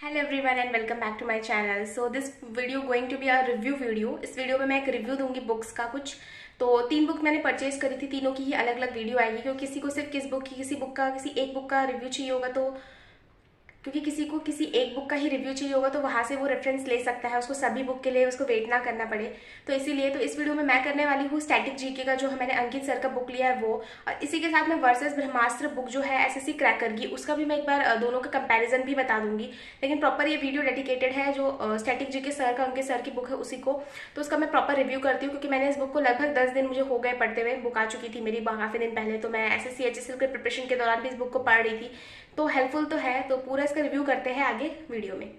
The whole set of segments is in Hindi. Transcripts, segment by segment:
Hello everyone and welcome back to my channel. So this video going to be a review video. इस वीडियो में मैं एक रिव्यू दूंगी बुक्स का कुछ। तो 3 बुक मैंने परचेज करी थी, तीनों की ही अलग अलग वीडियो आएगी क्योंकि किसी को सिर्फ किसी एक बुक का रिव्यू चाहिए होगा, तो क्योंकि किसी को किसी एक बुक का ही रिव्यू चाहिए होगा तो वहाँ से वो रेफरेंस ले सकता है, उसको सभी बुक के लिए उसको वेट ना करना पड़े। तो इसीलिए तो इस वीडियो में मैं करने वाली हूँ स्टैटिक जीके का, जो मैंने अंकित सर का बुक लिया है वो, और इसी के साथ में वर्सेस ब्रह्मास्त्र बुक जो है एसएससी क्रैकर की, उसका भी मैं एक बार दोनों का कंपैरिजन भी बता दूंगी। लेकिन प्रॉपर ये वीडियो डेडिकेटेड है जो स्टैटिक जीके सर का, अंकित सर की बुक है उसी को, तो उसका मैं प्रॉपर रिव्यू करती हूँ क्योंकि मैंने इस बुक को लगभग 10 दिन मुझे हो गए पढ़ते हुए। बुक आ चुकी थी मेरी काफ़ी दिन पहले, तो मैं एसएससी एचएसएल के प्रिपरेशन के दौरान भी इस बुक को पढ़ रही थी, तो हेल्पफुल तो है। तो पूरा इसका रिव्यू करते हैं आगे वीडियो में।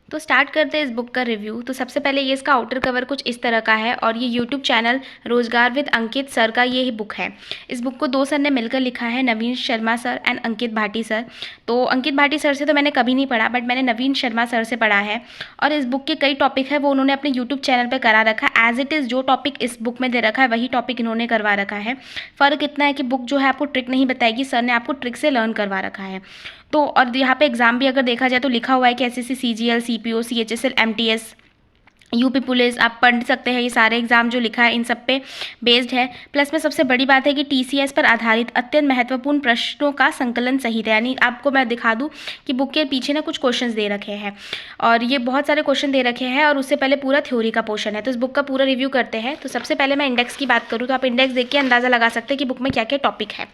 तो स्टार्ट करते हैं इस बुक का रिव्यू। तो सबसे पहले ये इसका आउटर कवर कुछ इस तरह का है और ये यूट्यूब चैनल रोजगार विद अंकित सर का ये ही बुक है। इस बुक को 2 सर ने मिलकर लिखा है, Naveen Sharma sir and Ankit Bhati sir. तो अंकित भाटी सर से तो मैंने कभी नहीं पढ़ा, बट मैंने नवीन शर्मा सर से पढ़ा है और इस बुक के कई टॉपिक है वो उन्होंने अपने यूट्यूब चैनल पर करा रखा है। एज इट इज़ जो टॉपिक इस बुक में दे रखा है वही टॉपिक इन्होंने करवा रखा है। फ़र्क इतना है कि बुक जो है आपको ट्रिक नहीं बताएगी, सर ने आपको ट्रिक से लर्न करवा रखा है। तो और यहाँ पे एग्जाम भी अगर देखा जाए तो लिखा हुआ है कि SSC CGL CPO CHSL MTS UP police आप पढ़ सकते हैं। ये सारे एग्जाम जो लिखा है इन सब पे बेस्ड है। प्लस में सबसे बड़ी बात है कि टीसीएस पर आधारित अत्यंत महत्वपूर्ण प्रश्नों का संकलन सहित है। यानी आपको मैं दिखा दूं कि बुक के पीछे ना कुछ क्वेश्चंस दे रखे हैं और ये बहुत सारे क्वेश्चन दे रखे हैं और उससे पहले पूरा थ्योरी का पोर्शन है। तो इस बुक का पूरा रिव्यू करते हैं। तो सबसे पहले मैं इंडेक्स की बात करूँ तो आप इंडेक्स देख के अंदाज़ा लगा सकते हैं कि बुक में क्या क्या टॉपिक है।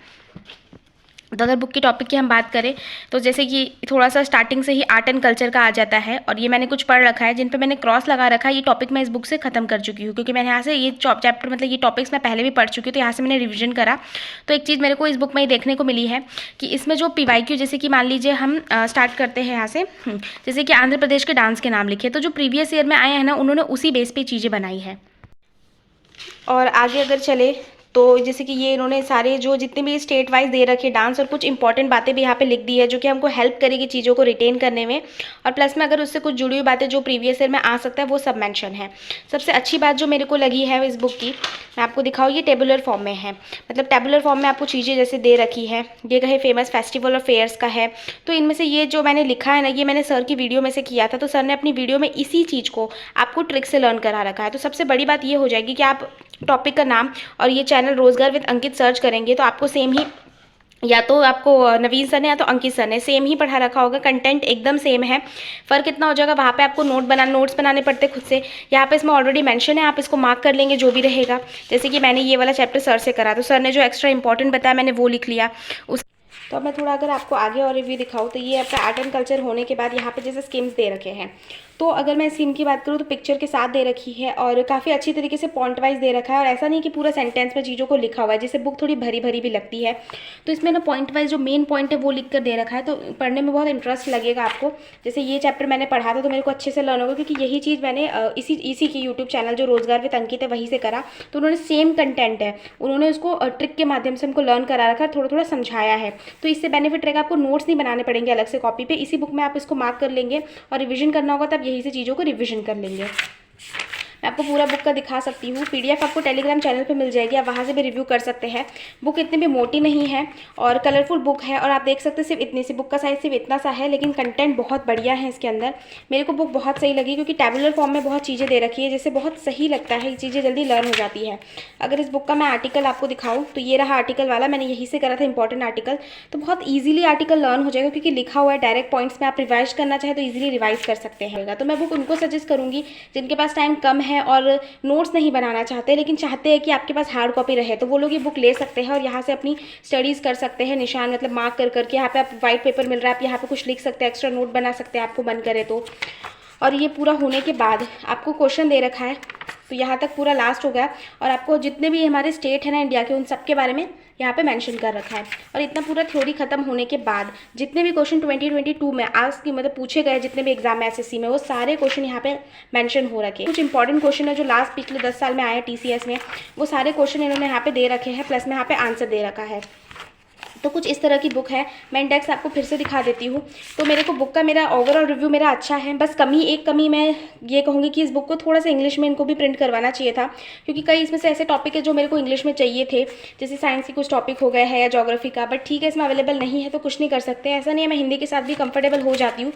तो अगर बुक की टॉपिक की हम बात करें तो जैसे कि थोड़ा सा स्टार्टिंग से ही आर्ट एंड कल्चर का आ जाता है और ये मैंने कुछ पढ़ रखा है जिन पे मैंने क्रॉस लगा रखा है। ये टॉपिक मैं इस बुक से खत्म कर चुकी हूँ क्योंकि मैंने यहाँ से ये चैप्टर मतलब ये टॉपिक्स मैं पहले भी पढ़ चुकी हूँ, तो यहाँ से मैंने रिविजन करा। तो एक चीज़ मेरे को इस बुक में ये देखने को मिली है कि इसमें जो पीवाईक्यू, जैसे कि मान लीजिए हम स्टार्ट करते हैं यहाँ से, जैसे कि आंध्र प्रदेश के डांस के नाम लिखे, तो जो प्रीवियस ईयर में आए हैं ना उन्होंने उसी बेस पे चीज़ें बनाई है। और आगे अगर चले तो जैसे कि ये इन्होंने सारे जो जितने भी स्टेट वाइज दे रखे डांस और कुछ इंपॉर्टेंट बातें भी यहाँ पे लिख दी है जो कि हमको हेल्प करेगी चीज़ों को रिटेन करने में। और प्लस में अगर उससे कुछ जुड़ी हुई बातें जो प्रीवियस ईयर में आ सकता है वो सब मेंशन है। सबसे अच्छी बात जो मेरे को लगी है इस बुक की, मैं आपको दिखाऊँ, ये टेबुलर फॉर्म में है। मतलब टेबुलर फॉर्म में आपको चीज़ें जैसे दे रखी है, ये कहे फेमस फेस्टिवल और फेयर्स का है। तो इनमें से ये जो मैंने लिखा है ना, ये मैंने सर की वीडियो में से किया था, तो सर ने अपनी वीडियो में इसी चीज़ को आपको ट्रिक से लर्न करा रखा है। तो सबसे बड़ी बात ये हो जाएगी कि आप टॉपिक का नाम और ये चैनल रोजगार विद अंकित सर्च करेंगे तो आपको सेम ही, या तो आपको नवीन सर ने या तो अंकित सर ने सेम ही पढ़ा रखा होगा, कंटेंट एकदम सेम है। फ़र्क इतना हो जाएगा वहाँ पे आपको नोट्स बनाने पड़ते खुद से, यहाँ पे इसमें ऑलरेडी मेंशन है, आप इसको मार्क कर लेंगे जो भी रहेगा। जैसे कि मैंने ये वाला चैप्टर सर से करा तो सर ने जो एक्स्ट्रा इंपॉर्टेंट बताया मैंने वो लिख लिया उस। तो अब मैं थोड़ा अगर आपको आगे और रिव्यू दिखाऊँ तो ये आपका आर्ट एंड कल्चर होने के बाद यहाँ पे जैसे स्कीम्स दे रखे हैं, तो अगर मैं स्कीम की बात करूँ तो पिक्चर के साथ दे रखी है और काफ़ी अच्छी तरीके से पॉइंट वाइज दे रखा है। और ऐसा नहीं कि पूरा सेंटेंस में चीज़ों को लिखा हुआ है, जिससे बुक थोड़ी भरी भरी भी लगती है। तो इसमें ना पॉइंट वाइज जो मेन पॉइंट है वो लिख कर दे रखा है, तो पढ़ने में बहुत इंटरेस्ट लगेगा आपको। जैसे ये चैप्टर मैंने पढ़ा था तो मेरे को अच्छे से लर्न होगा क्योंकि यही चीज़ मैंने इसी की यूट्यूब चैनल जो रोजगार विद अंकित है वहीं से करा। तो उन्होंने सेम कंटेंट है, उन्होंने उसको ट्रिक के माध्यम से हमको लर्न करा रखा, थोड़ा थोड़ा समझाया है। तो इससे बेनिफिट रहेगा, आपको नोट्स नहीं बनाने पड़ेंगे अलग से कॉपी पे, इसी बुक में आप इसको मार्क कर लेंगे और रिविजन करना होगा तब यही से चीज़ों को रिविजन कर लेंगे। मैं आपको पूरा बुक का दिखा सकती हूँ, पीडीएफ आपको टेलीग्राम चैनल पे मिल जाएगी, आप वहाँ से भी रिव्यू कर सकते हैं। बुक इतनी भी मोटी नहीं है और कलरफुल बुक है और आप देख सकते हैं सिर्फ इतनी सी बुक का साइज सिर्फ इतना सा है, लेकिन कंटेंट बहुत बढ़िया है इसके अंदर। मेरे को बुक बहुत सही लगी क्योंकि टेबुलर फॉर्म में बहुत चीज़ें दे रखी है जिससे बहुत सही लगता है, ये चीज़ें जल्दी लर्न हो जाती है। अगर इस बुक का मैं आर्टिकल आपको दिखाऊँ तो ये रहा आर्टिकल वाला, मैंने यहीं से करा था इंपॉर्टेंट आर्टिकल। तो बहुत ईजिली आर्टिकल लर्न हो जाएगा क्योंकि लिखा हुआ है डायरेक्ट पॉइंट्स में, आप रिवाइज करना चाहें तो ईजिली रिवाइज कर सकते हैं। तो मैं बुक उनको सजेस्ट करूँगी जिनके पास टाइम कम है और नोट्स नहीं बनाना चाहते लेकिन चाहते हैं कि आपके पास हार्ड कॉपी रहे, तो वो लोग ये बुक ले सकते हैं और यहाँ से अपनी स्टडीज़ कर सकते हैं, निशान मतलब मार्क कर करके। यहाँ पे आप वाइट पेपर मिल रहा है, आप यहाँ पे कुछ लिख सकते हैं, एक्स्ट्रा नोट बना सकते हैं आपको मन करे तो। और ये पूरा होने के बाद आपको क्वेश्चन दे रखा है, तो यहाँ तक पूरा लास्ट हो गया और आपको जितने भी हमारे स्टेट हैं ना इंडिया के, उन सब के बारे में यहाँ पे मेंशन कर रखा है। और इतना पूरा थ्योरी खत्म होने के बाद जितने भी क्वेश्चन 2022 में आज की मतलब पूछे गए, जितने भी एग्जाम है एसएससी में, वो सारे क्वेश्चन यहाँ पे मेंशन हो रखे हैं। कुछ इंपॉर्टेंट क्वेश्चन है जो लास्ट पिछले 10 साल में आए टीसीएस में, वो सारे क्वेश्चन इन्होंने यहाँ पे दे रखे हैं, प्लस में यहाँ पे आंसर दे रखा है। तो कुछ इस तरह की बुक है। मैं इंडेक्स आपको फिर से दिखा देती हूँ। तो मेरे को बुक का मेरा ओवरऑल रिव्यू मेरा अच्छा है। बस एक कमी मैं ये कहूँगी कि इस बुक को थोड़ा सा इंग्लिश में इनको भी प्रिंट करवाना चाहिए था, क्योंकि कई इसमें से ऐसे टॉपिक है जो मेरे को इंग्लिश में चाहिए थे, जैसे साइंस के कुछ टॉपिक हो गए हैं या ज्योग्राफी का। बट ठीक है, इसमें अवेलेबल नहीं है तो कुछ नहीं कर सकते। ऐसा नहीं है, मैं हिंदी के साथ भी कंफर्टेबल हो जाती हूँ।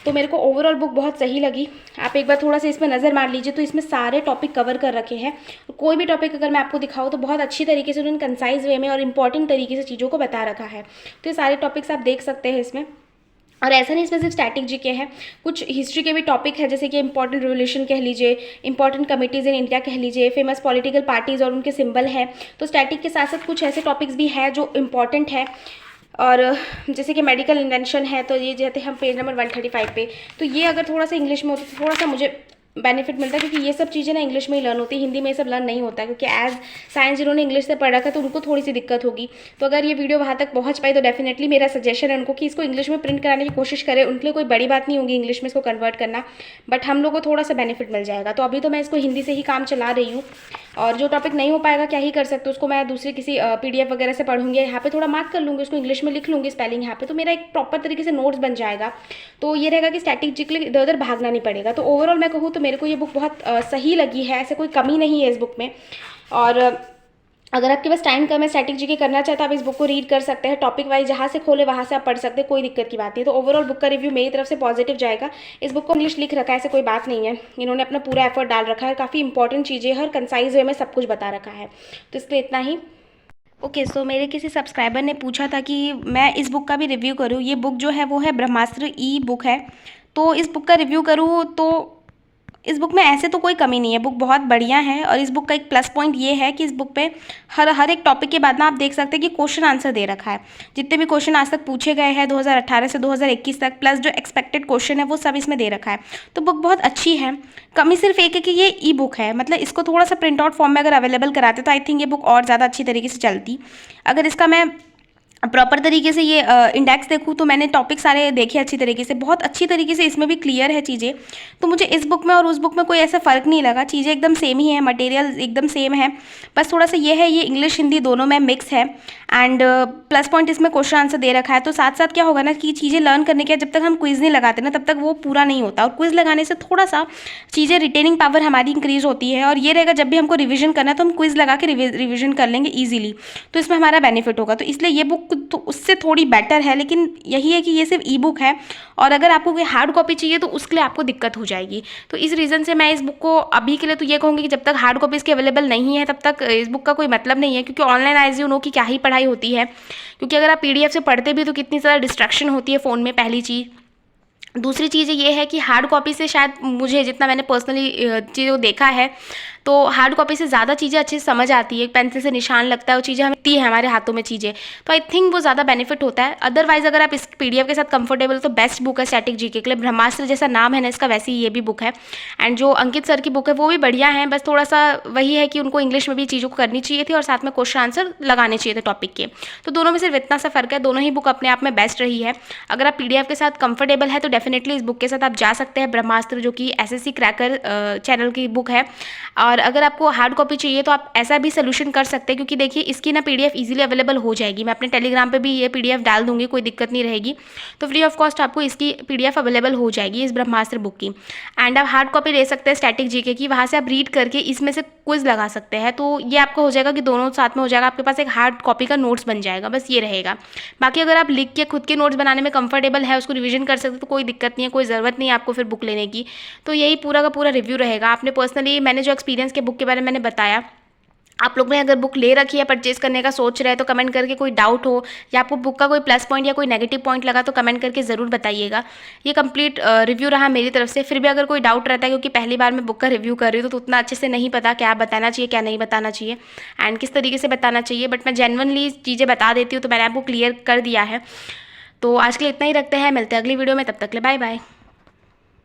तो मेरे को ओवरऑल बुक बहुत सही लगी। आप एक बार थोड़ा सा इसमें नज़र मार लीजिए, तो इसमें सारे टॉपिक कवर कर रखे हैं। कोई भी टॉपिक अगर मैं आपको दिखाऊँ तो बहुत अच्छी तरीके से उन्होंने कंसाइज वे में और इंपॉर्टेंट तरीके से चीज़ों को बता रखा है। तो ये सारे टॉपिक्स आप देख सकते हैं इसमें। और ऐसा नहीं इसमें सिर्फ स्टैटिक जीके है, कुछ हिस्ट्री के भी टॉपिक है, जैसे कि इंपॉर्टेंट रिवोल्यूशन कह लीजिए, इंपॉर्टेंट कमिटीज़ इन इंडिया कह लीजिए, फेमस पॉलिटिकल पार्टीज़ और उनके सिंबल है। तो स्टैटिक के साथ साथ कुछ ऐसे टॉपिक्स भी हैं जो इम्पॉर्टेंट है। और जैसे कि मेडिकल इन्वेंशन है, तो ये जैसे हम पेज नंबर 135 पे, तो ये अगर थोड़ा सा इंग्लिश में होता तो थोड़ा सा मुझे बेनिफिट मिलता है, क्योंकि ये सब चीज़ें ना इंग्लिश में ही लर्न होती है, हिंदी में ये सब लर्न नहीं होता है, क्योंकि एज साइंस जिन्होंने इंग्लिश से पढ़ रखा है तो उनको थोड़ी सी दिक्कत होगी। तो अगर ये वीडियो वहाँ तक पहुँच पाई तो डेफिनेटली मेरा सजेशन है उनको कि इसको इंग्लिश में प्रिंट कराने की कोशिश करें। उनके लिए कोई बड़ी बात नहीं होगी इंग्लिश में इसको कन्वर्ट करना, बट हम लोग को थोड़ा सा बेनिफिट मिल जाएगा। तो अभी तो मैं इसको हिंदी से ही काम चला रही हूँ, और जो टॉपिक नहीं हो पाएगा क्या ही कर सकते, उसको मैं दूसरे किसी PDF वगैरह से पढ़ूंगी, यहाँ पे थोड़ा मार्क कर लूँगी, उसको इंग्लिश में लिख लूँगी स्पेलिंग यहाँ पे, तो मेरा एक प्रॉपर तरीके से नोट्स बन जाएगा। तो ये रहेगा कि स्टैटिक जी के लिए इधर उधर भागना नहीं पड़ेगा। तो ओवरऑल मैं कहूँ तो मेरे को ये बुक बहुत सही लगी है, ऐसे कोई कमी नहीं है इस बुक में। और अगर आपके पास टाइम कम है, स्टैटिक जीके करना चाहते हैं, आप इस बुक को रीड कर सकते हैं, टॉपिक वाइज जहाँ से खोले वहाँ से आप पढ़ सकते हैं, कोई दिक्कत की बात नहीं। तो ओवरऑल बुक का रिव्यू मेरी तरफ से पॉजिटिव जाएगा। इस बुक को इंग्लिश लिख रखा है, ऐसे कोई बात नहीं है, इन्होंने अपना पूरा एफर्ट डाल रखा है, काफ़ी इंपॉर्टेंट चीज़ें हर कंसाइज वे में सब कुछ बता रखा है। तो इसलिए इतना ही। ओके, सो मेरे किसी सब्सक्राइबर ने पूछा था कि मैं इस बुक का भी रिव्यू करूँ। ये बुक जो है वो है ब्रह्मास्त्र ई बुक है, तो इस बुक का रिव्यू करूँ तो इस बुक में ऐसे तो कोई कमी नहीं है, बुक बहुत बढ़िया है। और इस बुक का एक प्लस पॉइंट ये है कि इस बुक पे हर एक टॉपिक के बाद ना आप देख सकते हैं कि क्वेश्चन आंसर दे रखा है। जितने भी क्वेश्चन आज तक पूछे गए हैं 2018 से 2021 तक, प्लस जो एक्सपेक्टेड क्वेश्चन है वो सब इसमें दे रखा है। तो बुक बहुत अच्छी है। कमी सिर्फ एक है कि ये ई बुक है, मतलब इसको थोड़ा सा प्रिंट आउट फॉर्म में अगर अवेलेबल कराते तो आई थिंक ये बुक और ज़्यादा अच्छी तरीके से चलती। अगर इसका मैं प्रॉपर तरीके से ये इंडेक्स देखूँ तो मैंने टॉपिक सारे देखे अच्छी तरीके से, बहुत अच्छी तरीके से इसमें भी क्लियर है चीज़ें। तो मुझे इस बुक में और उस बुक में कोई ऐसा फ़र्क नहीं लगा, चीज़ें एकदम सेम ही है, मटेरियल एकदम सेम है। बस थोड़ा सा ये है, ये इंग्लिश हिंदी दोनों में मिक्स है। एंड प्लस पॉइंट इसमें क्वेश्चन आंसर दे रखा है। तो साथ साथ क्या होगा ना कि चीज़ें लर्न करने के जब तक हम क्विज़ नहीं लगाते ना तब तक वो पूरा नहीं होता, और क्विज़ लगाने से थोड़ा सा चीज़ें रिटेनिंग पावर हमारी इंक्रीज़ होती है। और ये रहेगा जब भी हमको रिविजन करना है तो हम क्विज़ लगा के रिविजन कर लेंगे ईजिली, तो इसमें हमारा बेनिफिट होगा। तो इसलिए ये बुक तो उससे थोड़ी बेटर है, लेकिन यही है कि ये सिर्फ ई बुक है, और अगर आपको कोई हार्ड कॉपी चाहिए तो उसके लिए आपको दिक्कत हो जाएगी। तो इस रीज़न से मैं इस बुक को अभी के लिए तो ये कहूँगी कि जब तक हार्ड कॉपी इसकी अवेलेबल नहीं है तब तक इस बुक का कोई मतलब नहीं है, क्योंकि ऑनलाइन एज यू नो कि क्या ही पढ़ाई होती है। क्योंकि अगर आप PDF से पढ़ते भी तो कितनी ज़्यादा डिस्ट्रैक्शन होती है फ़ोन में, पहली चीज़। दूसरी चीज़ ये है कि हार्ड कॉपी से शायद मुझे जितना मैंने पर्सनली चीज़ों देखा है तो हार्ड कॉपी से ज़्यादा चीज़ें अच्छे से समझ आती है, पेंसिल से निशान लगता है, वो चीज़ें हमें दी है हमारे हाथों में चीज़ें, तो आई थिंक वो ज़्यादा बेनिफिट होता है। अदरवाइज़ अगर आप इस PDF के साथ कंफर्टेबल तो बेस्ट बुक है स्टैटिक जीके के लिए। ब्रह्मास्त्र जैसा नाम है ना इसका, वैसे ही ये भी बुक है। एंड जो अंकित सर की बुक है वो भी बढ़िया है, बस थोड़ा सा वही है कि उनको इंग्लिश में भी चीज़ों को करनी चाहिए थी और साथ में क्वेश्चन आंसर लगाने चाहिए थे टॉपिक के। तो दोनों में सिर्फ इतना सा फ़र्क है, दोनों ही बुक अपने आप में बेस्ट रही है। अगर आप PDF के साथ कंफर्टेबल है तो डेफिनेटली इस बुक के साथ आप जा सकते हैं, ब्रह्मास्त्र, जो कि SSC क्रैकर चैनल की बुक है। और अगर आपको हार्ड कॉपी चाहिए तो आप ऐसा भी सोल्यूशन कर सकते हैं, क्योंकि देखिए इसकी ना PDF इजीली अवेलेबल हो जाएगी। मैं अपने टेलीग्राम पे भी ये PDF डाल दूंगी, कोई दिक्कत नहीं रहेगी। तो फ्री ऑफ कॉस्ट आपको इसकी PDF अवेलेबल हो जाएगी इस ब्रह्मास्त्र बुक की। एंड आप हार्ड कॉपी ले सकते हैं स्टैटिक जीके की, वहाँ से आप रीड करके इसमें से क्विज लगा सकते हैं। तो ये आपको हो जाएगा कि दोनों साथ में हो जाएगा, आपके पास एक हार्ड कॉपी का नोट्स बन जाएगा, बस ये रहेगा। बाकी अगर आप लिख के खुद के नोट्स बनाने में कंफर्टेबल है, उसको रिविजन कर सकते तो कोई दिक्कत नहीं है, कोई ज़रूरत नहीं है आपको फिर बुक लेने की। तो यही पूरा का पूरा रिव्यू रहेगा। आपने पर्सनली मैंने जो एक्सपीरियंस के बुक के बारे में मैंने बताया, आप लोग ने अगर बुक ले रखी है, परचेज करने का सोच रहे हैं तो कमेंट करके कोई डाउट हो या आपको बुक का कोई प्लस पॉइंट या कोई नेगेटिव पॉइंट लगा तो कमेंट करके ज़रूर बताइएगा। ये कंप्लीट रिव्यू रहा मेरी तरफ से। फिर भी अगर कोई डाउट रहता है, क्योंकि पहली बार मैं बुक का रिव्यू कर रही हूँ तो उतना अच्छे से नहीं पता क्या बताना चाहिए क्या नहीं बताना चाहिए एंड किस तरीके से बताना चाहिए, बट मैं जेन्युइनली चीज़ें बता देती हूँ, तो मैंने आपको क्लियर कर दिया है। तो आज के लिए इतना ही रखते हैं, मिलते हैं अगली वीडियो में, तब तक के लिए बाय बाय।